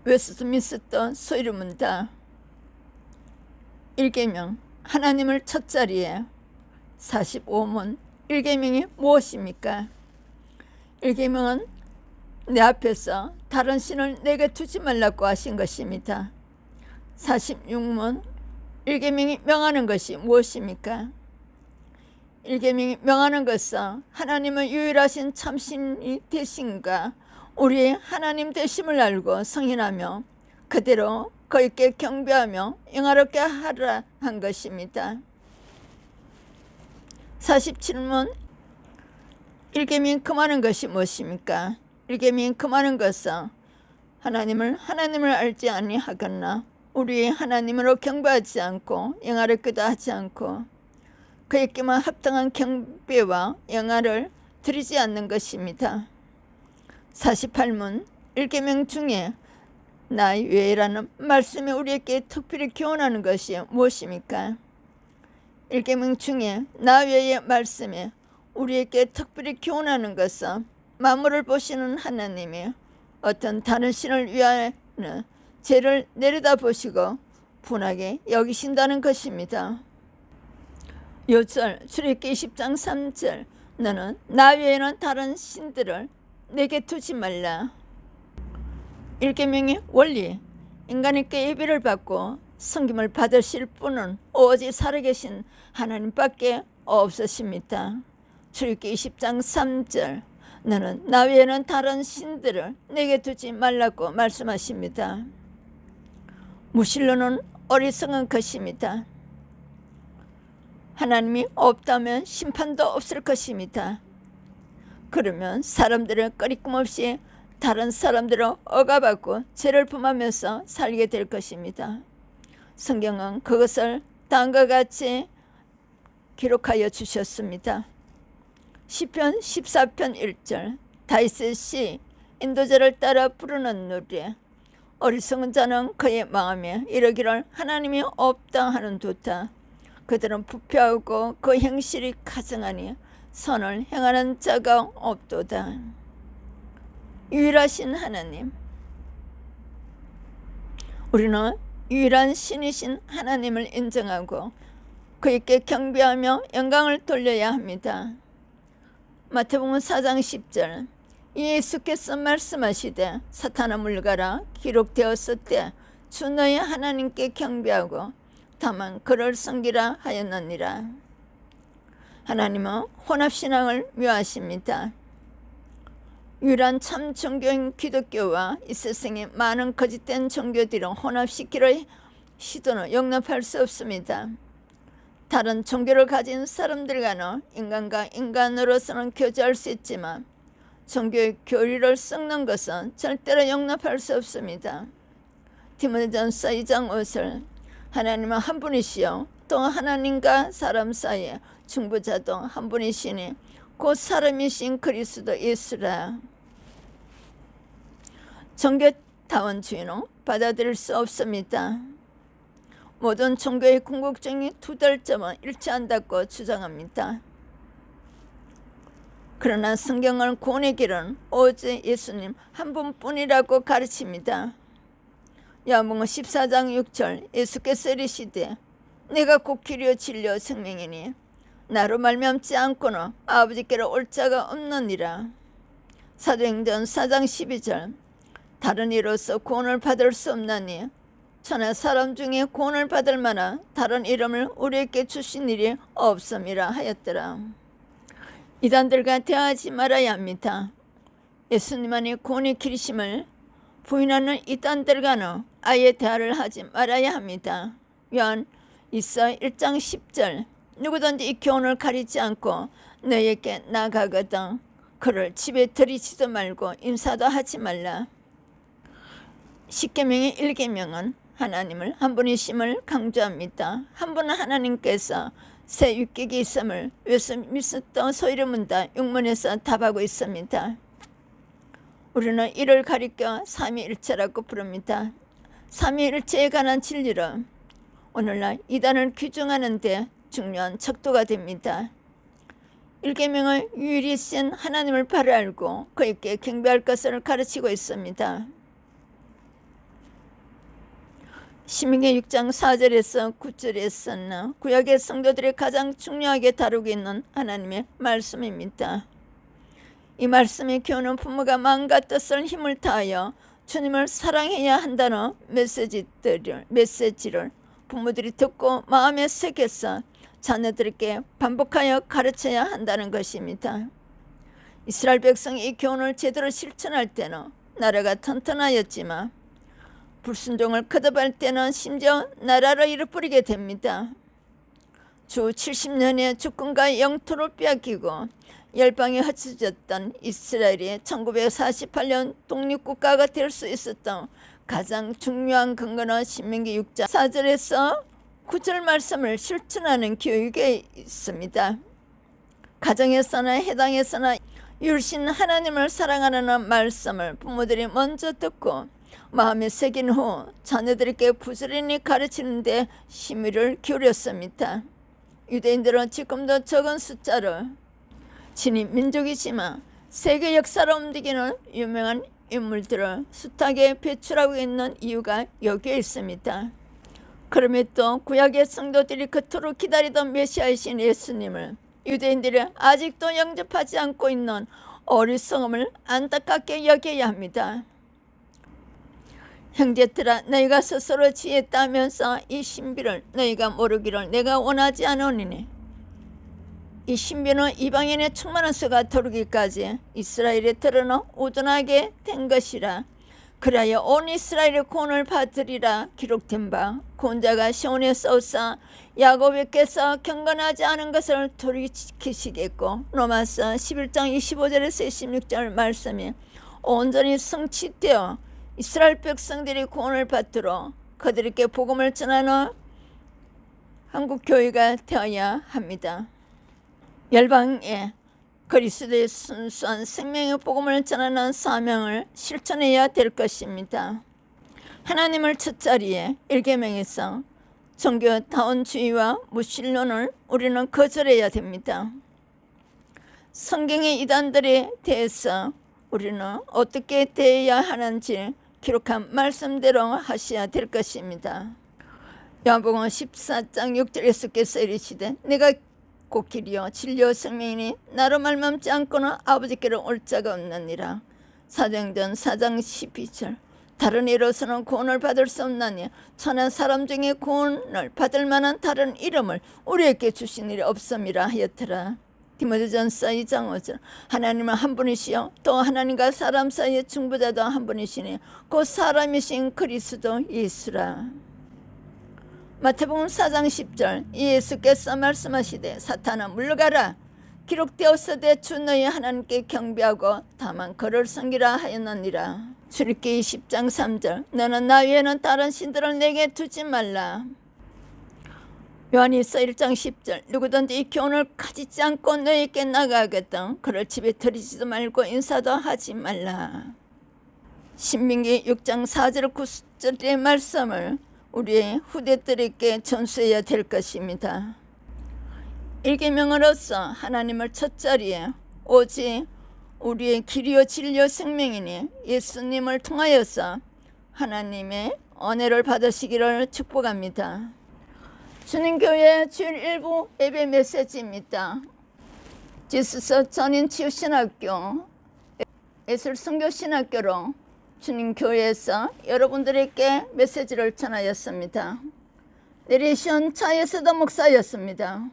웨스트민스터 소이르문다 1계명 하나님을 첫 자리에 45문 1계명이 무엇입니까? 1계명은 내 앞에서 다른 신을 내게 두지 말라고 하신 것입니다. 46문 1계명이 명하는 것이 무엇입니까? 1계명이 명하는 것은 하나님은 유일하신 참신이 되신가 우리의 하나님 되심을 알고 성인하며 그대로 그에게 경배하며 영화롭게 하라 한 것입니다. 47문 1계명이 금하는 것이 무엇입니까? 1계명이 금하는 것은 하나님을 알지 아니하거나 우리의 하나님으로 경배하지 않고 영화롭게도 하지 않고 그에게만 합당한 경배와 영화를 드리지 않는 것입니다. 48문 1계명 중에 나 외에라는 말씀이 우리에게 특별히 교훈하는 것이 무엇입니까? 1계명 중에 나 외의 말씀이 우리에게 특별히 교훈하는 것은 만물을 보시는 하나님이 어떤 다른 신을 위하여 죄를 내려다보시고 분하게 여기신다는 것입니다. 요절 출애굽기 20장 3절 너는 나 외에는 다른 신들을 내게 두지 말라. 1계명의 원리 인간에게 예배를 받고 섬김을 받으실 분은 오직 살아계신 하나님밖에 없으십니다. 출애굽기 20장 3절 너는 나 외에는 다른 신들을 내게 두지 말라고 말씀하십니다. 무신론은 어리석은 것입니다. 하나님이 없다면 심판도 없을 것입니다. 그러면 사람들은 끊임없이 다른 사람들을 억압하고 죄를 범하면서 살게 될 것입니다. 성경은 그것을 다음과 같이 기록하여 주셨습니다. 시편 14편 1절 다윗의 시 인도자를 따라 부르는 노래 어리석은 자는 그의 마음에 이르기를 하나님이 없다 하는 도다. 그들은 부패하고 그 행실이 가증하니 선을 행하는 자가 없도다. 유일하신 하나님 우리는 유일한 신이신 하나님을 인정하고 그에게 경배하며 영광을 돌려야 합니다. 마태복음 4장 10절 예수께서 말씀하시되 사탄아 물러가라 기록되었을 때 주 너의 하나님께 경배하고 다만 그를 섬기라 하였느니라. 하나님은 혼합신앙을 묘하십니다. 유일한 참 종교인 기독교와 이 세상의 많은 거짓된 종교들을 혼합시키려 시도는 용납할 수 없습니다. 다른 종교를 가진 사람들과는 인간과 인간으로서는 교제할 수 있지만 종교의 교리를 썩는 것은 절대로 용납할 수 없습니다. 디모데전서 2장 5절 하나님은 한 분이시요 또 하나님과 사람 사이에 중보자도 한 분이시니 곧 사람이신 그리스도 예수라. 종교다원주의는 받아들일 수 없습니다. 모든 종교의 궁극적인 투덜점은 일치한다고 주장합니다. 그러나 성경은 구원의 길은 오직 예수님 한 분뿐이라고 가르칩니다. 요한복음 14장 6절 예수께서 이르시되 내가 곧 길이요 진리요 생명이니 나로 말미암지 않고는 아버지께로 올 자가 없느니라. 사도행전 4장 12절 다른 이로서 구원을 받을 수 없나니 천하 사람 중에 구원을 받을 만한 다른 이름을 우리에게 주신 일이 없음이라 하였더라. 이단들과 대화하지 말아야 합니다. 예수님만이 구원의 길이심을 부인하는 이단들과는 아예 대화를 하지 말아야 합니다. 요한 1장 10절 누구든지 이 교훈을 가리지 않고 너에게 나가거든 그를 집에 들이지도 말고 인사도 하지 말라. 10계명의 1계명은 하나님을 한 분이심을 강조합니다. 한 분은 하나님께서 새 육객이 있음을 웨스트민스터 소이르문다 6문에서 답하고 있습니다. 우리는 이를 가리켜 삼위일체라고 부릅니다. 삼위일체에 관한 진리는 오늘날 이단을 규정하는 데 중요한 척도가 됩니다. 1계명을 유일이신 하나님을 바로 알고 그에게 경배할 것을 가르치고 있습니다. 신명기 6장 4절에서 9절에 썼나 구약의 성도들이 가장 중요하게 다루고 있는 하나님의 말씀입니다. 이 말씀의 교훈은 부모가 마음과 뜻을 힘을 다하여 주님을 사랑해야 한다는 메시지를 부모들이 듣고 마음에 새겨서 자녀들에게 반복하여 가르쳐야 한다는 것입니다. 이스라엘 백성이 이 교훈을 제대로 실천할 때는 나라가 튼튼하였지만 불순종을 거듭할 때는 심지어 나라를 잃어버리게 됩니다. 주 70년의 주권과 영토를 빼앗기고 열방에 흩어졌던 이스라엘이 1948년 독립국가가 될 수 있었던 가장 중요한 근거는 신명기 6장 4절에서 9절 말씀을 실천하는 교육에 있습니다. 가정에서나 해당에서나 율신 하나님을 사랑하는 말씀을 부모들이 먼저 듣고 마음에 새긴 후 자녀들에게 부지런히 가르치는 데 심의를 기울였습니다. 유대인들은 지금도 적은 숫자를 지닌 민족이지만 세계 역사를 움직이는 유명한 인물들을 숱하게 배출하고 있는 이유가 여기에 있습니다. 그럼에도 구약의 성도들이 그토록 기다리던 메시아이신 예수님을 유대인들이 아직도 영접하지 않고 있는 어리석음을 안타깝게 여겨야 합니다. 형제들아, 너희가 스스로 지혜있다면서 이 신비를 너희가 모르기를 내가 원하지 않으니 이 신비는 이방인의 충만한 수가 도르기까지 이스라엘에 드러나 우둔하게 된 것이라. 그리하여 온 이스라엘의 구원을 받으리라 기록된 바 구원자가 시온에 싸우사 야곱에게서 경건하지 않은 것을 돌이키시겠고. 로마서 11장 25절에서 26절 말씀이 온전히 성취되어 이스라엘 백성들이 구원을 받도록 그들에게 복음을 전하는 한국교회가 되어야 합니다. 열방에 그리스도의 순수한 생명의 복음을 전하는 사명을 실천해야 될 것입니다. 하나님을 첫자리에 일계명에서 종교다원주의와 무신론을 우리는 거절해야 됩니다. 성경의 이단들에 대해서 우리는 어떻게 대해야 하는지 기록한 말씀대로 하셔야 될 것입니다. 요한복음 14장 6절 예수께서 이르시되 내가 곧 길이요 진리요 생명이니 나로 말미암지 않고는 아버지께로 올 자가 없느니라. 사도행전 4장 12절 다른 이로서는 구원을 받을 수 없나니 천한 사람 중에 구원을 받을 만한 다른 이름을 우리에게 주신 일이 없음이라 하였더라. 디모데전서 2장 5절 하나님은 한 분이시요 또 하나님과 사람 사이의 중보자도 한 분이시니 곧 사람이신 그리스도 예수라. 마태복음 4장 10절 예수께서 말씀하시되 사탄아 물러가라 기록되었으되 주 너희 하나님께 경배하고 다만 그를 섬기라 하였느니라. 출애굽기 20장 3절 너는 나 외에는 다른 신들을 내게 두지 말라. 요한일서 1장 10절 누구든지 이 교훈을 가지지 않고 너희에게 나가겠다 그를 집에 들이지도 말고 인사도 하지 말라. 신명기 6장 4절 9절의 말씀을 우리의 후대들에게 전수해야 될 것입니다. 일계명으로서 하나님을 첫자리에 오직 우리의 길이요 진리요 생명이니 예수님을 통하여서 하나님의 은혜를 받으시기를 축복합니다. 주님교회 주일 일부 예배 메시지입니다. 지수서 전인치유신학교 예술선교신학교로 주님교회에서 여러분들에게 메시지를 전하였습니다. 내리션 차예스더 목사였습니다.